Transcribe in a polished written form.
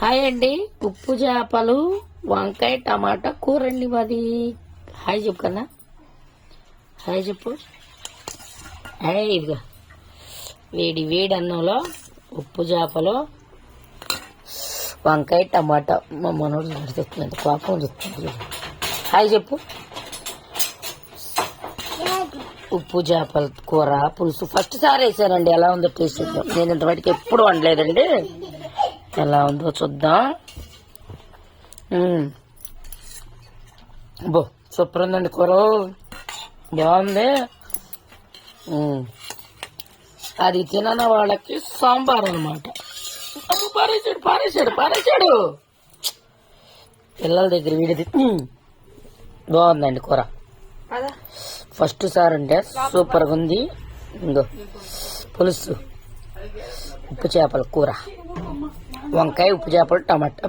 Hi అండి, ఉప్పు చేపలు వంకాయ టమాటా కూర అండి మాది. హాయ్ చెప్పు కన్నా, హాయ్ చెప్పు. హాయ్, ఇదిగా వేడి వేడి అన్నంలో ఉప్పు చేపలు వంకాయ టమాటా. మా మనోడు తెస్తుంది, కోపం చెప్తుంది. హాయ్ చెప్పు. ఉప్పు చేపల కూర పులుసు ఫస్ట్ సారి వేసానండి. ఎలా ఉందో టేస్ట్ చూద్దాం. నేను ఇంతవరకు ఎప్పుడు వండలేదండి. ఎలా ఉందో చూద్దాం. బో సూపర్ ఉందండి కూర, బాగుంది. అది తినని వాళ్ళకి సాంబార్ అనమాట. పారేసాడు పారేసాడు పారేసాడు పిల్లల దగ్గర వీడిది. బాగుందండి కూర, ఫస్ట్ సార్ అంటే సూపర్గా ఉంది. ఇంకో పులుసు ఉప్పు చేపల కూర వంకాయ ఉప్పు చేపలు టమాటా